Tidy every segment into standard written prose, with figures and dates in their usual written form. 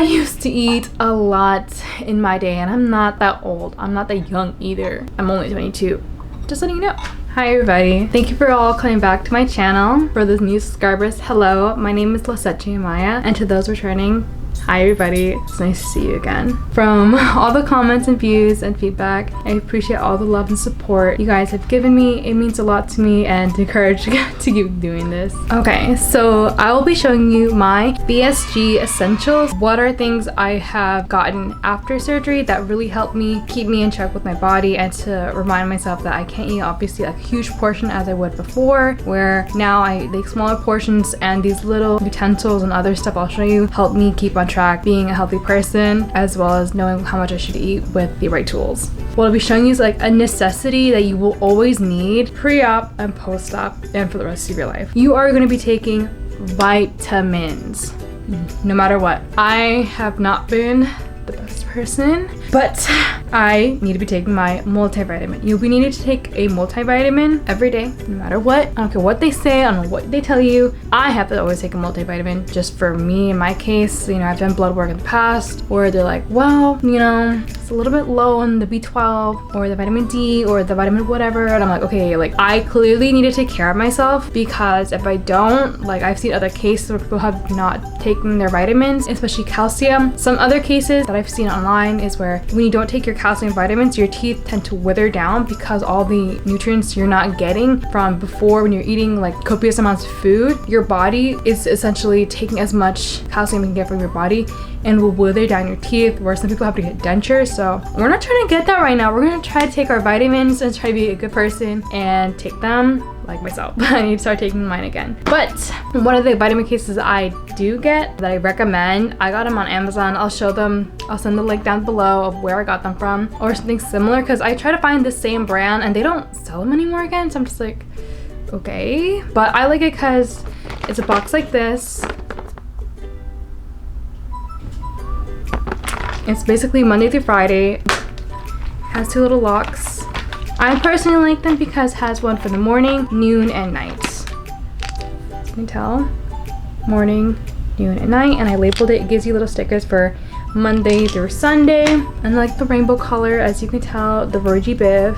I used to eat a lot in my day, and I'm not that old. I'm not that young either. I'm only 22. Just letting you know. Hi everybody. Thank you for all coming back to my channel. For those new subscribers, hello. My name is Lisette Maya, and to those returning, hi everybody. It's nice to see you again. From all the comments and views and feedback, I appreciate all the love and support you guys have given me. It means a lot to me and to encourage to keep doing this. Okay, so I will be showing you my VSG Essentials. What are things I have gotten after surgery that really help me keep me in check with my body and to remind myself that I can't eat obviously like a huge portion as I would before, where now I take smaller portions, and these little utensils and other stuff I'll show you help me keep on track being a healthy person, as well as knowing how much I should eat with the right tools. What I'll be showing you is like a necessity that you will always need pre-op and post-op and for the rest of your life. You are going to be taking vitamins no matter what. I have not been the best person, but I need to be taking my multivitamin. You'll be needing to take a multivitamin every day, no matter what. I don't care what they say, I don't know what they tell you. I have to always take a multivitamin. Just for me, in my case, you know, I've done blood work in the past where they're like, well, you know, it's a little bit low on the B12 or the vitamin D or the vitamin whatever. And I'm like, okay, like I clearly need to take care of myself, because if I don't, like I've seen other cases where people have not taken their vitamins, especially calcium. Some other cases that I've seen online is where when you don't take your calcium vitamins, your teeth tend to wither down because all the nutrients you're not getting from before when you're eating like copious amounts of food, your body is essentially taking as much calcium you can get from your body and will wither down your teeth, where some people have to get dentures. So we're not trying to get that right now. We're going to try to take our vitamins and try to be a good person and take them like myself. I need to start taking mine again. But one of the vitamin cases I do get that I recommend, I got them on Amazon. I'll show them, I'll send the link down below of where I got them from or something similar, because I try to find the same brand and they don't sell them anymore again. So I'm just like, okay. But I like it because it's a box like this. It's basically Monday through Friday. Has two little locks. I personally like them because it has one for the morning, noon, and night. As you can tell, morning, noon, and night. And I labeled it. It gives you little stickers for Monday through Sunday. And like the rainbow color, as you can tell, the Virgie Biv.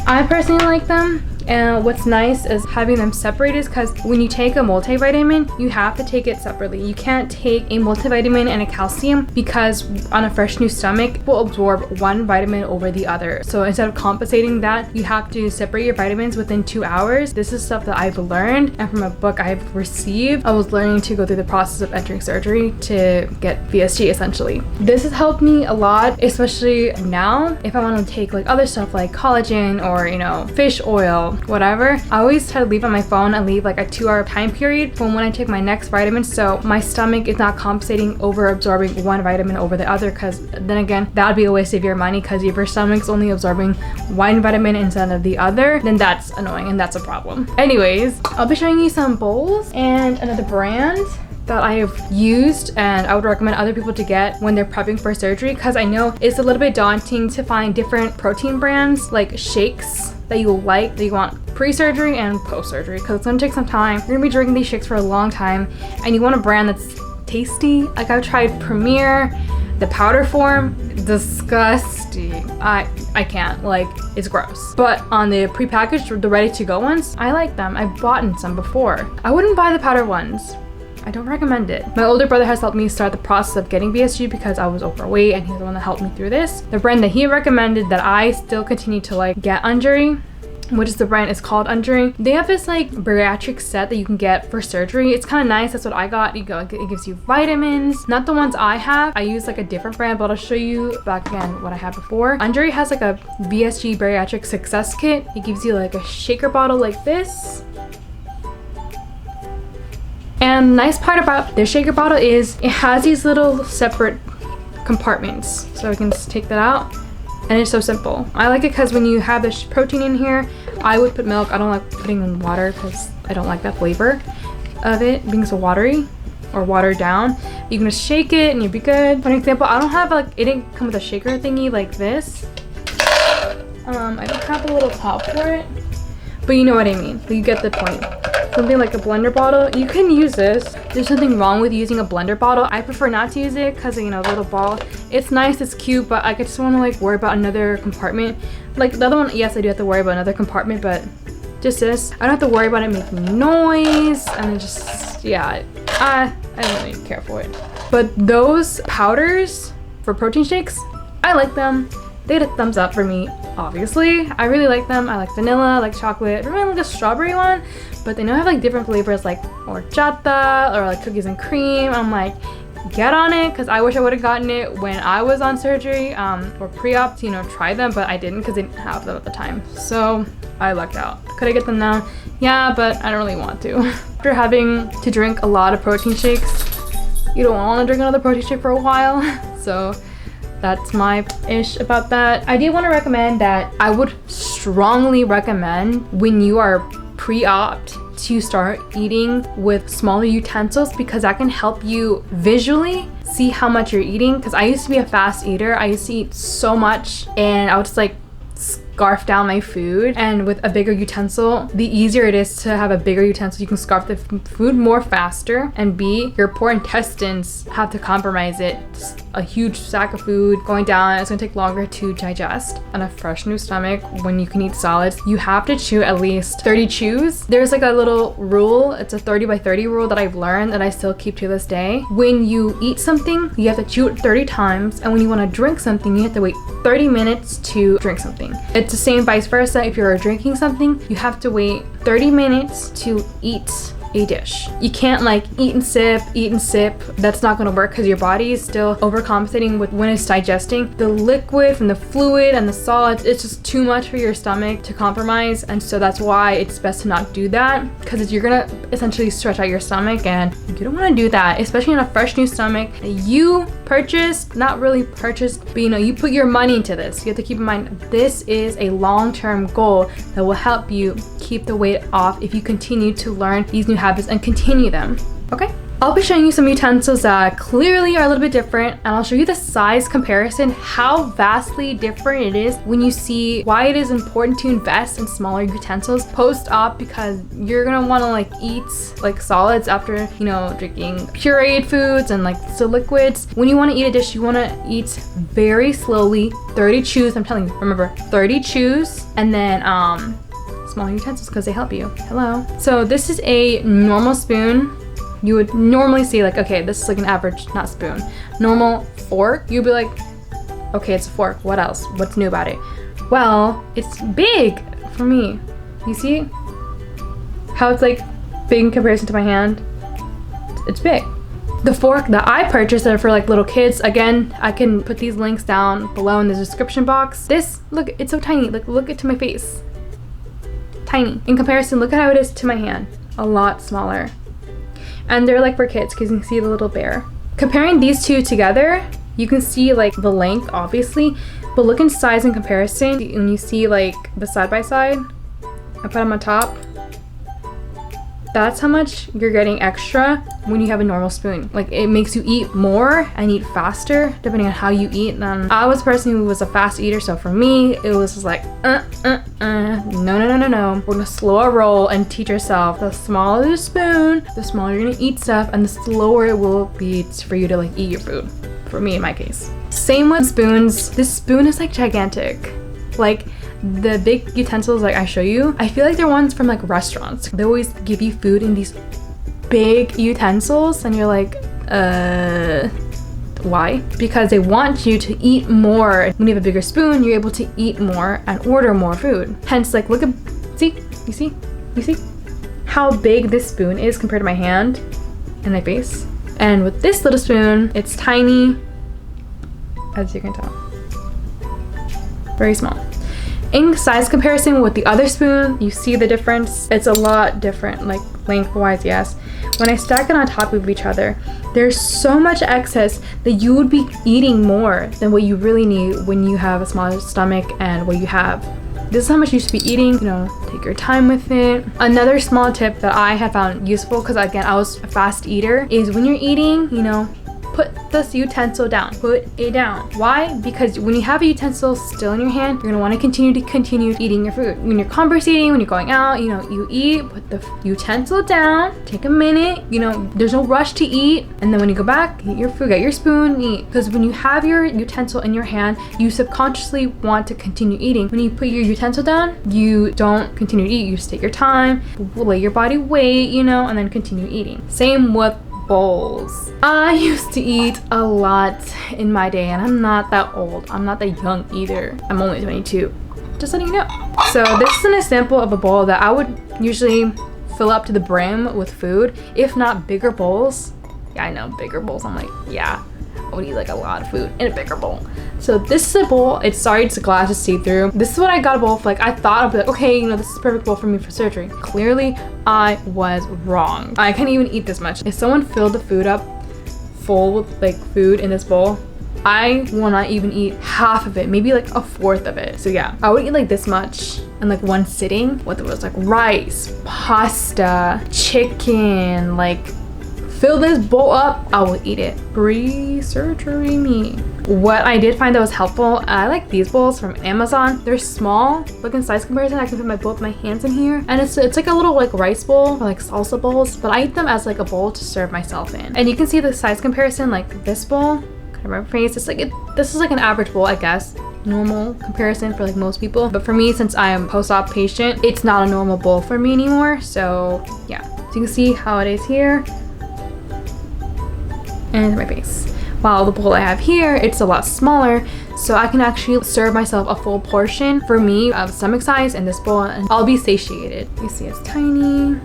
I personally like them. And what's nice is having them separated, because when you take a multivitamin, you have to take it separately. You can't take a multivitamin and a calcium, because on a fresh new stomach, it will absorb one vitamin over the other. So instead of compensating that, you have to separate your vitamins within 2 hours. This is stuff that I've learned, and from a book I've received. I was learning to go through the process of entering surgery to get VSG essentially. This has helped me a lot, especially now if I want to take like other stuff like collagen or, you know, fish oil, whatever. I always try to leave on my phone and leave like a 2-hour time period from when I take my next vitamin, so my stomach is not compensating over absorbing one vitamin over the other, because then again that would be a waste of your money, because if your stomach's only absorbing one vitamin instead of the other, then that's annoying and that's a problem. Anyways, I'll be showing you some bowls and another brand that I have used and I would recommend other people to get when they're prepping for surgery, because I know it's a little bit daunting to find different protein brands like shakes that you like, that you want pre-surgery and post-surgery, because it's gonna take some time. You're gonna be drinking these shakes for a long time, and you want a brand that's tasty. Like I've tried Premier, the powder form, disgusting. I can't, like it's gross. But on the prepackaged, the ready-to-go ones, I like them. I've bought some before. I wouldn't buy the powder ones. I don't recommend it. My older brother has helped me start the process of getting VSG because I was overweight, and he's the one that helped me through this. The brand that he recommended that I still continue to like get, Unjury, which is the brand is called Unjury. They have this like bariatric set that you can get for surgery. It's kind of nice. That's what I got. It gives you vitamins, not the ones I have. I use like a different brand, but I'll show you back again what I had before. Unjury has like a VSG bariatric success kit. It gives you like a shaker bottle like this. And the nice part about their shaker bottle is it has these little separate compartments, so I can just take that out, and it's so simple. I like it because when you have the protein in here, I would put milk. I don't like putting in water because I don't like that flavor of it being so watery or watered down. You can just shake it and you'll be good. For example, I don't have like, it didn't come with a shaker thingy like this. I don't have a little top for it, but you know what I mean. You get the point. something like a blender bottle, you can use this. There's nothing wrong with using a blender bottle. I prefer not to use it because, you know, the little ball, it's nice, it's cute, but I just want to like worry about another compartment. Like the other one, yes, I do have to worry about another compartment, but just this, I don't have to worry about it making noise, and just, yeah, I don't really care for it. But those powders for protein shakes, I like them. They get a thumbs up for me, obviously. I really like them. I like vanilla, I like chocolate. I really like a strawberry one, but they now have like different flavors like horchata or like cookies and cream. I'm like, get on it, because I wish I would have gotten it when I was on surgery or pre-op to, you know, try them, but I didn't because they didn't have them at the time. So I lucked out. Could I get them now? Yeah, but I don't really want to. After having to drink a lot of protein shakes, you don't want to drink another protein shake for a while. So that's my ish about that. I did want to recommend that I would strongly recommend when you are pre-opt to start eating with smaller utensils, because that can help you visually see how much you're eating. Because I used to be a fast eater. I used to eat so much and I would just like scarf down my food, and with a bigger utensil, the easier it is to have a bigger utensil. You can scarf the food more faster, and B, your poor intestines have to compromise it. Just a huge sack of food going down, it's gonna take longer to digest. On a fresh new stomach, when you can eat solids, you have to chew at least 30 chews. There's like a little rule, it's a 30 by 30 rule that I've learned that I still keep to this day. When you eat something, you have to chew it 30 times, and when you want to drink something, you have to wait 30 minutes to drink something. It's the same vice versa. If you're drinking something, you have to wait 30 minutes to eat a dish. You can't like eat and sip. That's not gonna work because your body is still overcompensating with when it's digesting. The liquid from the fluid and the solids, it's just too much for your stomach to compromise, and so that's why it's best to not do that, because you're gonna essentially stretch out your stomach, and you don't want to do that, especially in a fresh new stomach that you purchased, not really purchased, but you know, you put your money into this. You have to keep in mind this is a long-term goal that will help you keep the weight off if you continue to learn these new habits and continue them. Okay, I'll be showing you some utensils that clearly are a little bit different, and I'll show you the size comparison, how vastly different it is when you see why it is important to invest in smaller utensils post-op, because you're gonna want to like eat like solids after, you know, drinking pureed foods and like still liquids. When you want to eat a dish, you want to eat very slowly, 30 chews. I'm telling you, remember, 30 chews, and then smaller utensils because they help you. Hello. So this is a normal spoon. You would normally see like, okay, this is like an average, not spoon, normal fork. You'd be like, okay, it's a fork. What else? What's new about it? Well, it's big for me. You see how it's like big in comparison to my hand? It's big. The fork that I purchased that are for like little kids, again, I can put these links down below in the description box. This, look, it's so tiny. Like, look it to my face. Tiny. In comparison, look at how it is to my hand. A lot smaller. And they're like for kids because you can see the little bear. Comparing these two together, you can see like the length obviously, but look in size in comparison. When you see like the side by side, I put them on top. That's how much you're getting extra when you have a normal spoon. Like, it makes you eat more and eat faster depending on how you eat. And I was a person who was a fast eater, so for me it was just like no. We're gonna slow our roll and teach yourself, the smaller the spoon, the smaller you're gonna eat stuff, and the slower it will be for you to like eat your food. For me, in my case. Same with spoons. This spoon is like gigantic. Like, the big utensils like I show you, I feel like they're ones from like restaurants. They always give you food in these big utensils and you're like, why? Because they want you to eat more. When you have a bigger spoon, you're able to eat more and order more food. Hence, like, look at, you see how big this spoon is compared to my hand and my face. And with this little spoon, it's tiny, as you can tell. Very small. In size comparison with the other spoon, you see the difference. It's a lot different, like lengthwise, yes. When I stack it on top of each other, there's so much excess that you would be eating more than what you really need when you have a smaller stomach and what you have. This is how much you should be eating, you know, take your time with it. Another small tip that I have found useful, because again, I was a fast eater, is when you're eating, you know, put this utensil down. Put it down. Why? Because when you have a utensil still in your hand, you're gonna want to continue eating your food. When you're conversating, when you're going out, you eat, put the utensil down, take a minute, there's no rush to eat, and then when you go back, eat your food, get your spoon, eat. Because when you have your utensil in your hand, you subconsciously want to continue eating. When you put your utensil down, you don't continue to eat. You just take your time, let your body wait, and then continue eating. Same with bowls. I used to eat a lot in my day, and I'm not that old. I'm not that young either. I'm only 22. Just letting you know. So this is an example of a bowl that I would usually fill up to the brim with food, if not bigger bowls. Yeah, I know, bigger bowls. I'm like, yeah, I would eat like a lot of food in a bigger bowl. So this is a bowl. It's glass, it's see-through. This is what I got a bowl for. Like, I thought I'd be like, okay, this is a perfect bowl for me for surgery. Clearly, I was wrong. I can't even eat this much. If someone filled the food up full with like food in this bowl, I will not even eat half of it, maybe like a fourth of it. So yeah, I would eat like this much in like one sitting. What there was like rice, pasta, chicken, like fill this bowl up, I will eat it. Pre-surgery me. What I did find that was helpful, I like these bowls from Amazon. They're small, look in size comparison. I can fit both my hands in here. And it's like a little like rice bowl, or like salsa bowls, but I eat them as like a bowl to serve myself in. And you can see the size comparison, like this bowl, my face, this is like an average bowl, I guess. Normal comparison for like most people, but for me, since I am post-op patient, it's not a normal bowl for me anymore. So yeah, so you can see how it is here and my face. While the bowl I have here, it's a lot smaller, so I can actually serve myself a full portion for me of stomach size in this bowl, and I'll be satiated. You see it's tiny,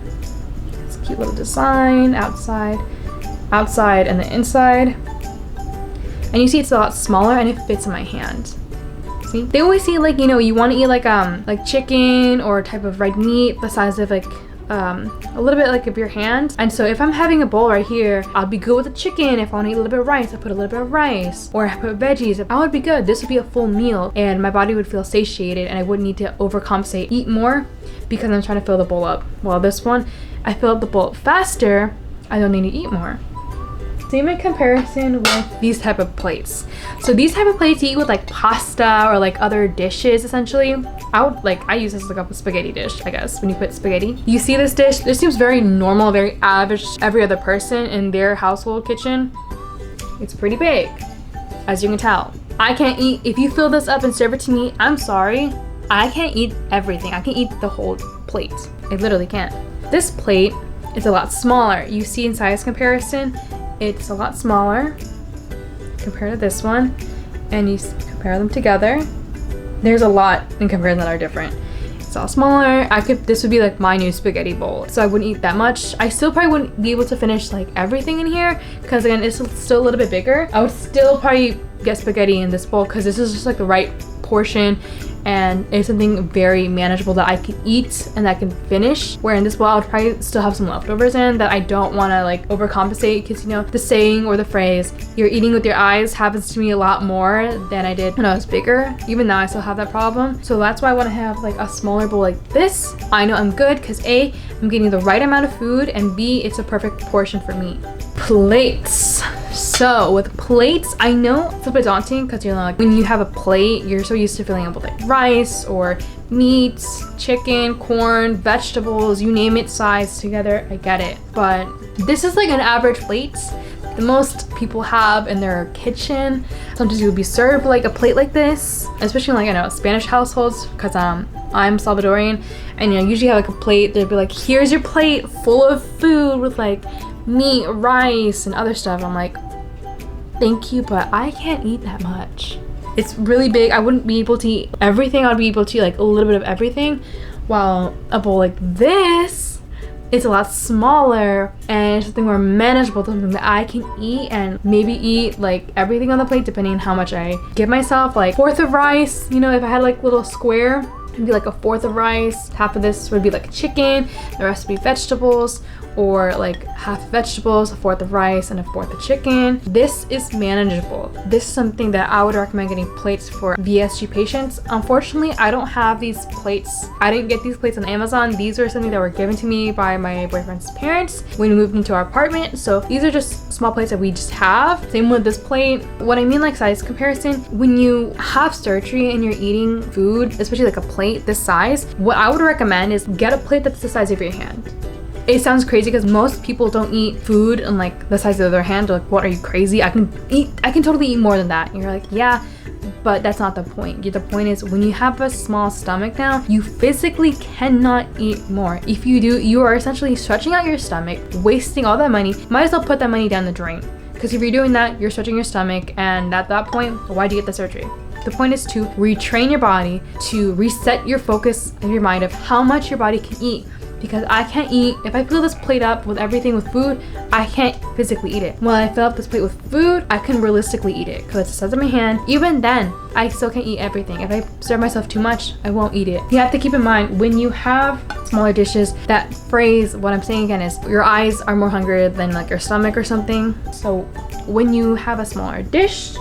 it's a cute little design, outside and the inside. And you see it's a lot smaller and it fits in my hand. See? They always say like, you want to eat like chicken or type of red meat the size of like a little bit like of your hand. And so if I'm having a bowl right here, I'll be good with the chicken. If I want to eat a little bit of rice, I put a little bit of rice, or I put veggies. I would be good. This would be a full meal and my body would feel satiated and I wouldn't need to overcompensate, eat more because I'm trying to fill the bowl up. While this one, I fill up the bowl faster. I don't need to eat more. Same in comparison with these type of plates. So these type of plates you eat with like pasta or like other dishes essentially. I use this like a spaghetti dish, I guess, when you put spaghetti. You see this dish, this seems very normal, very average, every other person in their household kitchen. It's pretty big, as you can tell. I can't eat, if you fill this up and serve it to me, I'm sorry, I can't eat everything. I can eat the whole plate. I literally can't. This plate is a lot smaller. You see in size comparison, it's a lot smaller compared to this one, and you compare them together. There's a lot in comparison that are different. It's all smaller. This would be like my new spaghetti bowl, so I wouldn't eat that much. I still probably wouldn't be able to finish like everything in here because again, it's still a little bit bigger. I would still probably get spaghetti in this bowl because this is just like the right portion and it's something very manageable that I can eat and that I can finish. Where in this bowl, I would probably still have some leftovers in that I don't want to like overcompensate because the saying or the phrase, you're eating with your eyes, happens to me a lot more than I did when I was bigger. Even now I still have that problem. So that's why I want to have like a smaller bowl like this. I know I'm good because A, I'm getting the right amount of food, and B, it's a perfect portion for me. Plates. So with plates, I know it's a bit daunting because like when you have a plate, you're so used to filling up with like rice or meats, chicken, corn, vegetables, you name it, size together. I get it. But this is like an average plate the most people have in their kitchen. Sometimes you would be served like a plate like this, especially in like Spanish households, because I'm Salvadorian, and usually have like a plate. They'd be like, here's your plate full of food with like meat, rice, and other stuff. I'm like, thank you, but I can't eat that much. It's really big. I wouldn't be able to eat everything. I'd be able to eat like a little bit of everything, while a bowl like this, it's a lot smaller and it's something more manageable, something that I can eat and maybe eat like everything on the plate depending on how much I give myself. Like fourth of rice, if I had like little square, it'd be like a fourth of rice. Half of this would be like chicken, the rest would be vegetables. or like half vegetables, a fourth of rice, and a fourth of chicken. This is manageable. This is something that I would recommend getting plates for VSG patients. Unfortunately, I don't have these plates. I didn't get these plates on Amazon. These are something that were given to me by my boyfriend's parents when we moved into our apartment. So these are just small plates that we just have. Same with this plate. What I mean like size comparison, when you have surgery and you're eating food, especially like a plate this size, what I would recommend is get a plate that's the size of your hand. It sounds crazy because most people don't eat food in like the size of their hand. They're like, what, are you crazy? I can totally eat more than that. And you're like, yeah, but that's not the point. The point is when you have a small stomach now, you physically cannot eat more. If you do, you are essentially stretching out your stomach, wasting all that money. Might as well put that money down the drain. Because if you're doing that, you're stretching your stomach, and at that point, why do you get the surgery? The point is to retrain your body, to reset your focus of your mind of how much your body can eat. Because I can't eat, if I fill this plate up with everything with food, I can't physically eat it. When I fill up this plate with food, I can realistically eat it because it's the size of my hand. Even then, I still can't eat everything. If I serve myself too much, I won't eat it. You have to keep in mind when you have smaller dishes, that phrase, what I'm saying again is your eyes are more hungry than like your stomach or something. So when you have a smaller dish,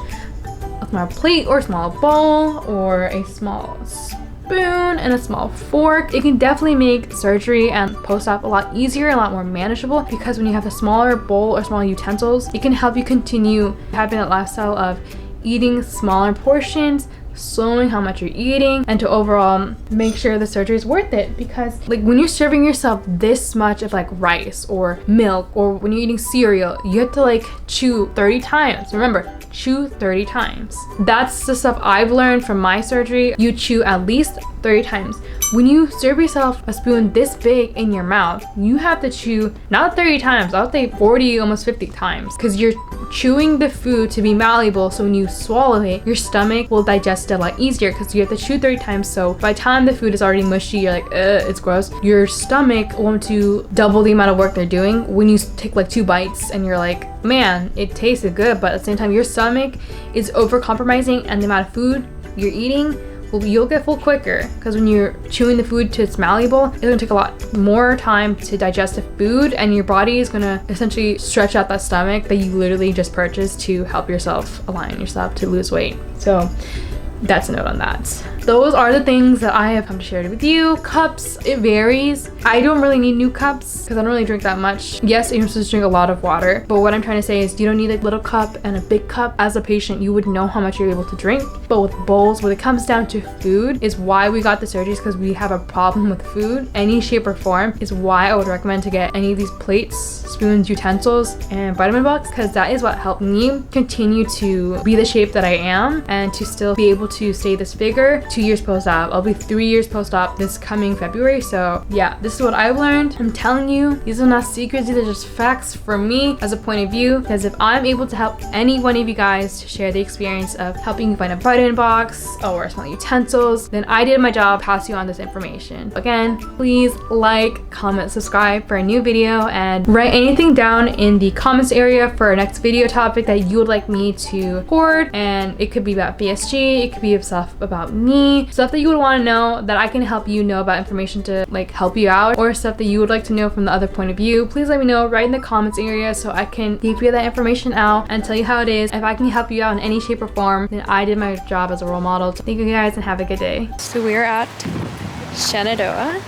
a small plate or a small bowl or a small spoon and a small fork, it can definitely make surgery and post-op a lot easier, a lot more manageable, because when you have a smaller bowl or smaller utensils, it can help you continue having that lifestyle of eating smaller portions, slowing how much you're eating, and to overall make sure the surgery is worth it. Because like when you're serving yourself this much of like rice or milk, or when you're eating cereal, you have to like chew 30 times. Remember, chew 30 times. That's the stuff I've learned from my surgery. You chew at least 30 times. When you serve yourself a spoon this big in your mouth, you have to chew not 30 times, I would say 40, almost 50 times, because you're chewing the food to be malleable. So when you swallow it, your stomach will digest it a lot easier because you have to chew 30 times. So by the time the food is already mushy, you're like, it's gross. Your stomach won't do double the amount of work they're doing when you take like 2 bites and you're like, man, it tasted good, but at the same time your stomach is over compromising, and the amount of food you're eating, you'll get full quicker, because when you're chewing the food to its malleable, it's gonna take a lot more time to digest the food, and your body is gonna essentially stretch out that stomach that you literally just purchased to help yourself align yourself to lose weight. So that's a note on that. Those are the things that I have come to share with you. Cups, it varies. I don't really need new cups because I don't really drink that much. Yes, you're supposed to drink a lot of water, but what I'm trying to say is you don't need a little cup and a big cup. As a patient, you would know how much you're able to drink. But with bowls, when it comes down to food, is why we got the surgeries, because we have a problem with food. Any shape or form is why I would recommend to get any of these plates, spoons, utensils, and vitamin box, because that is what helped me continue to be the shape that I am and to still be able to stay this figure 2 years post-op. I'll be 3 years post-op this coming February. So yeah, this is what I've learned. I'm telling you, these are not secrets, these are just facts from me as a point of view, because if I'm able to help any one of you guys to share the experience of helping you find a vitamin box or small utensils, then I did my job, pass you on this information. Again, please like, comment, subscribe for a new video, and write anything down in the comments area for our next video topic that you would like me to record. And it could be about VSG, it could be stuff about me, stuff that you would want to know that I can help you know about, information to like help you out, or stuff that you would like to know from the other point of view. Please let me know right in the comments area so I can give you that information out and tell you how it is. If I can help you out in any shape or form, then I did my job as a role model. Thank you guys and have a good day. So we're at Shenandoah